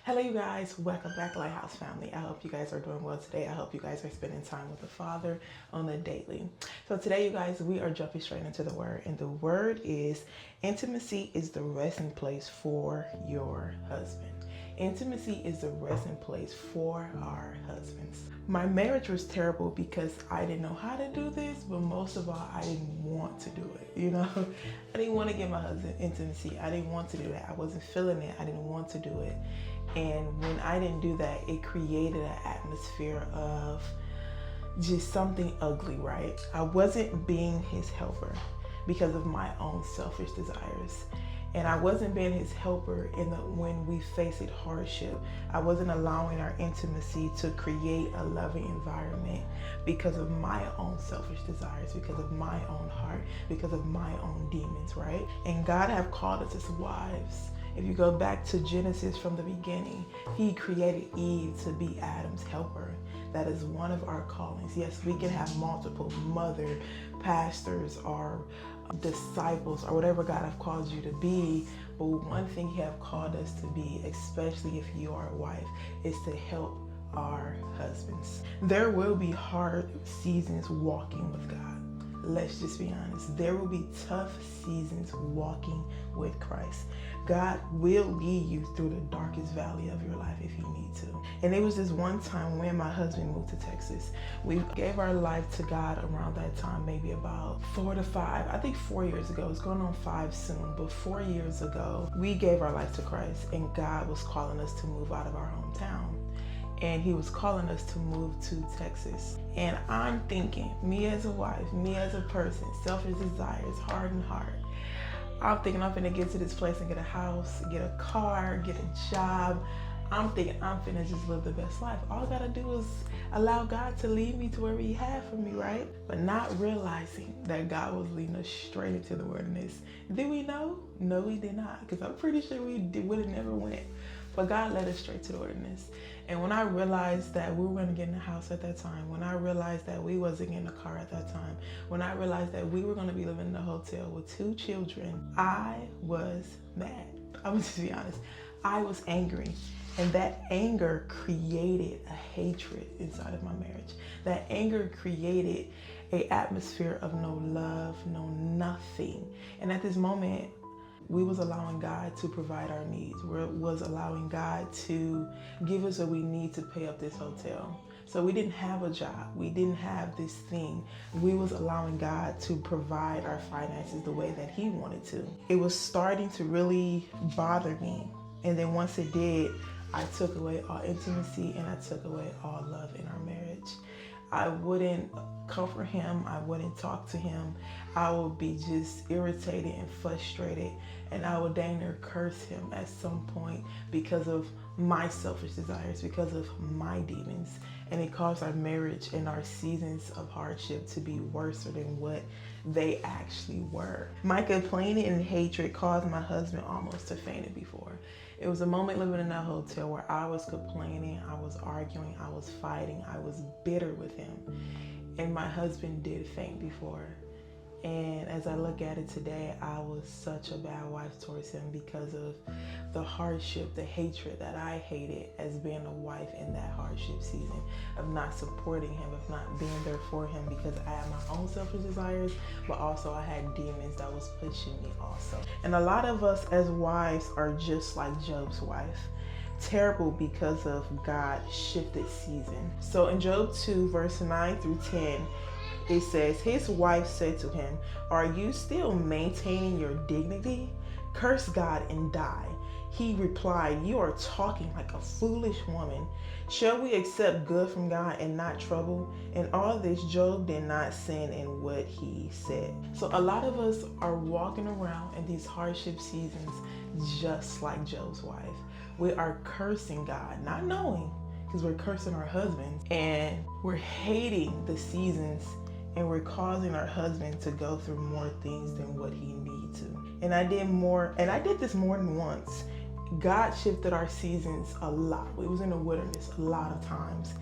Hello, you guys. Welcome back, Lighthouse family. I hope you guys are doing well today. I hope you guys are spending time with the Father on the daily. So today, you guys, we are jumping straight into the Word. And the Word is intimacy is the resting place for your husband. Intimacy is the resting place for our husbands. My marriage was terrible because I didn't know how to do this, but most of all, I didn't want to do it. I didn't want to give my husband intimacy. I didn't want to do that. I wasn't feeling it. I didn't want to do it. And when I didn't do that, it created an atmosphere of just something ugly, right? I wasn't being his helper because of my own selfish desires. And I wasn't being his helper when we faced hardship. I wasn't allowing our intimacy to create a loving environment because of my own selfish desires, because of my own heart, because of my own demons, right? And God have called us as wives. If you go back to Genesis from the beginning, he created Eve to be Adam's helper. That is one of our callings. Yes, we can have multiple mother, pastors, or disciples, or whatever God have called you to be. But one thing he have called us to be, especially if you are a wife, is to help our husbands. There will be hard seasons walking with God. Let's just be honest. There will be tough seasons walking with Christ. God will lead you through the darkest valley of your life if you need to. And it was this one time when my husband moved to Texas. We gave our life to God around that time, maybe about 4 to 5. I think 4 years ago. It's going on 5 soon. But 4 years ago, we gave our life to Christ, and God was calling us to move out of our hometown. And he was calling us to move to Texas. And I'm thinking, me as a wife, me as a person, selfish desires, hardened heart, I'm thinking I'm finna get to this place and get a house, get a car, get a job. I'm thinking I'm finna just live the best life. All I gotta do is allow God to lead me to wherever he had for me, right? But not realizing that God was leading us straight into the wilderness. Did we know? No, we did not. Because I'm pretty sure we would have never went. But God led us straight to the wilderness. And when I realized that we were going to get in a house at that time, when I realized that we wasn't getting a car at that time, when I realized that we were going to be living in a hotel with 2 children, I was mad. I'm going to be honest. I was angry. And that anger created a hatred inside of my marriage. That anger created an atmosphere of no love, no nothing. And at this moment, we was allowing God to provide our needs. We was allowing God to give us what we need to pay up this hotel. So we didn't have a job. We didn't have this thing. We was allowing God to provide our finances the way that he wanted to. It was starting to really bother me. And then once it did, I took away all intimacy and I took away all love in our marriage. I wouldn't comfort him. I wouldn't talk to him. I would be just irritated and frustrated, and I would dang near curse him at some point because of my selfish desires, because of my demons. And it caused our marriage and our seasons of hardship to be worse than what they actually were. My complaining and hatred caused my husband almost to faint before. It was a moment living in that hotel where I was complaining, I was arguing, I was fighting, I was bitter with him. And my husband did faint before. And as I look at it today, I was such a bad wife towards him because of the hardship, the hatred that I hated as being a wife in that hardship season, of not supporting him, of not being there for him, because I had my own selfish desires, but also I had demons that was pushing me also. And a lot of us as wives are just like Job's wife. Terrible because of God's shifted season. So in Job 2, verse 9 through 10, it says, his wife said to him, are you still maintaining your dignity? Curse God and die. He replied, you are talking like a foolish woman. Shall we accept good from God and not trouble? In all this, Job did not sin in what he said. So a lot of us are walking around in these hardship seasons just like Job's wife. We are cursing God, not knowing, because we're cursing our husbands, and we're hating the seasons, and we're causing our husband to go through more things than what he needs to. And I did this more than once. God shifted our seasons a lot. We was in the wilderness a lot of times.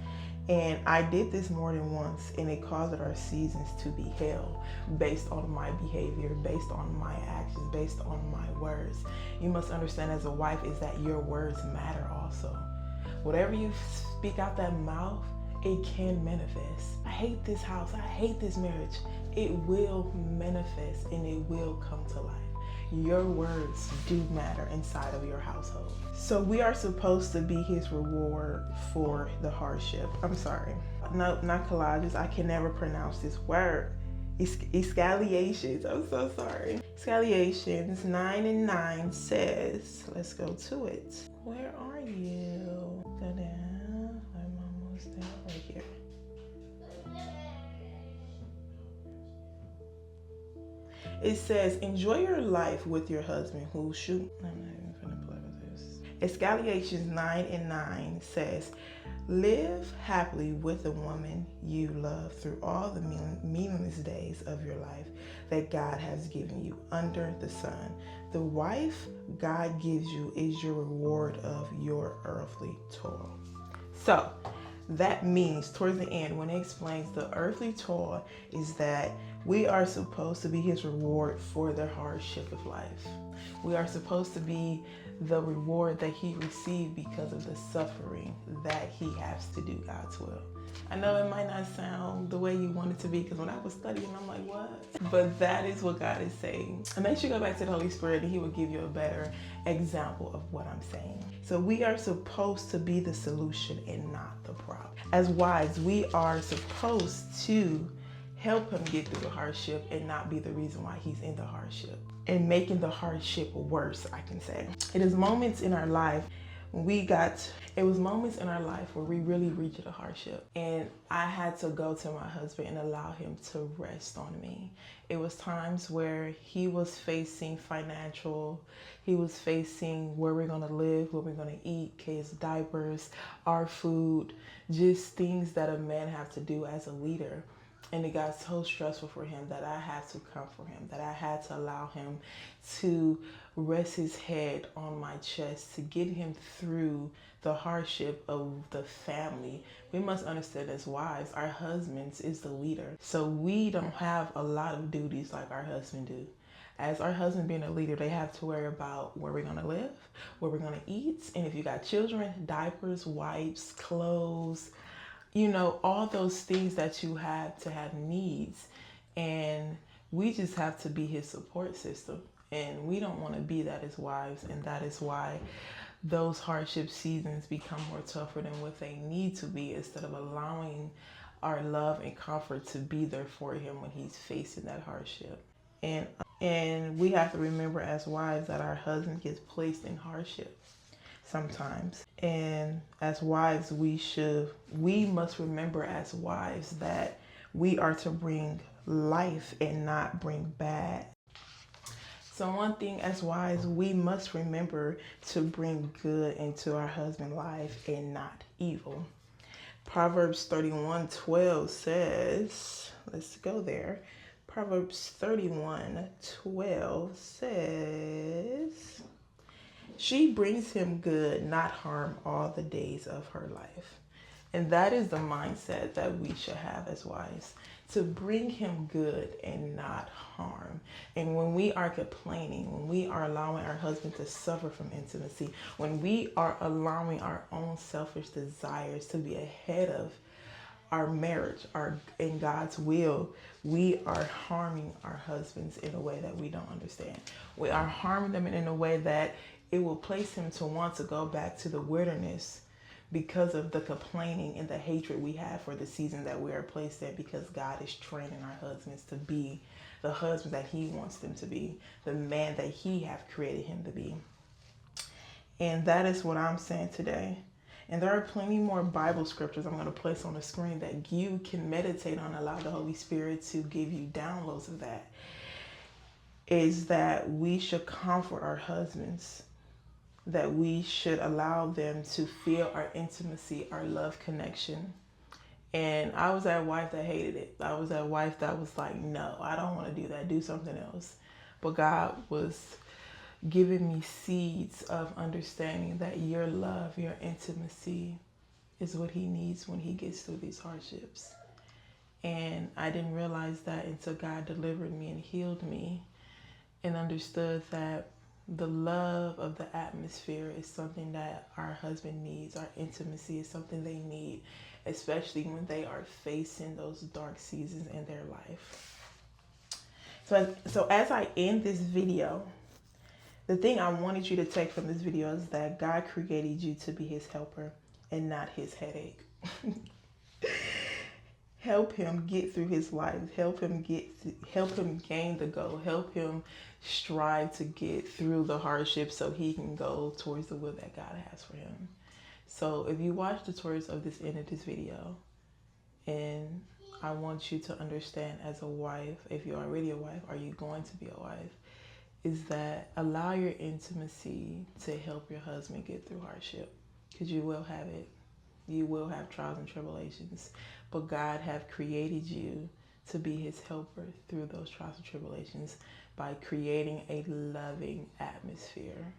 And I did this more than once, and it caused our seasons to be hell based on my behavior, based on my actions, based on my words. You must understand as a wife is that your words matter also. Whatever you speak out that mouth, it can manifest. I hate this house. I hate this marriage. It will manifest and it will come to life. Your words do matter inside of your household. So we are supposed to be his reward for the hardship. I'm sorry. No, not collages. I can never pronounce this word. Escalations. I'm so sorry. Escalations 9:9 says, let's go to it. Where are you? Go down. I'm almost there. Right here. It says, enjoy your life with your husband who shoot. I'm not even gonna play with this. Escalations 9:9 says, live happily with the woman you love through all the meaningless days of your life that God has given you under the sun. The wife God gives you is your reward of your earthly toil. So that means towards the end, when it explains the earthly toil, is that we are supposed to be his reward for the hardship of life. We are supposed to be the reward that he received because of the suffering that he has to do God's will. I know it might not sound the way you want it to be, because when I was studying, I'm like, what? But that is what God is saying. And make sure you go back to the Holy Spirit and he will give you a better example of what I'm saying. So we are supposed to be the solution and not the problem. As wives, we are supposed to help him get through the hardship and not be the reason why he's in the hardship and making the hardship worse, I can say. It is moments in our life it was moments in our life where we really reached a hardship, and I had to go to my husband and allow him to rest on me. It was times where he was facing he was facing where we're gonna live, what we're gonna eat, kids' diapers, our food, just things that a man have to do as a leader. And it got so stressful for him that I had to comfort him, that I had to allow him to rest his head on my chest to get him through the hardship of the family. We must understand as wives, our husbands is the leader. So we don't have a lot of duties like our husband do. As our husband being a leader, they have to worry about where we're gonna live, where we're gonna eat, and if you got children, diapers, wipes, clothes, all those things that you have to have needs. And we just have to be his support system. And we don't want to be that as wives. And that is why those hardship seasons become more tougher than what they need to be, instead of allowing our love and comfort to be there for him when he's facing that hardship. And we have to remember as wives that our husband gets placed in hardship sometimes. And as wives, we must remember as wives that we are to bring life and not bring bad. So one thing as wives, we must remember to bring good into our husband's life and not evil. Proverbs 31:12 says, let's go there. Proverbs 31:12 says, she brings him good, not harm, all the days of her life. And that is the mindset that we should have as wives, to bring him good and not harm. And when we are complaining, when we are allowing our husband to suffer from intimacy, when we are allowing our own selfish desires to be ahead of our marriage, in God's will, we are harming our husbands in a way that we don't understand. We are harming them in a way that it will place him to want to go back to the wilderness because of the complaining and the hatred we have for the season that we are placed in, because God is training our husbands to be the husband that he wants them to be, the man that he have created him to be. And that is what I'm saying today. And there are plenty more Bible scriptures I'm going to place on the screen that you can meditate on, allow the Holy Spirit to give you downloads of that. Is that we should comfort our husbands, that we should allow them to feel our intimacy, our love connection. And I was that wife that hated it. I was that wife that was like, no, I don't want to do that. Do something else. But God was giving me seeds of understanding that your love, your intimacy is what he needs when he gets through these hardships. And I didn't realize that until God delivered me and healed me and understood that the love of the atmosphere is something that our husband needs. Our intimacy is something they need, especially when they are facing those dark seasons in their life. So as I end this video, the thing I wanted you to take from this video is that God created you to be his helper and not his headache. Help him get through his life. Help him gain the goal. Help him strive to get through the hardships so he can go towards the will that God has for him. So if you watch the towards of this end of this video, and I want you to understand as a wife, if you're already a wife, are you going to be a wife, is that allow your intimacy to help your husband get through hardship, because you will have it. You will have trials and tribulations, but God have created you to be his helper through those trials and tribulations by creating a loving atmosphere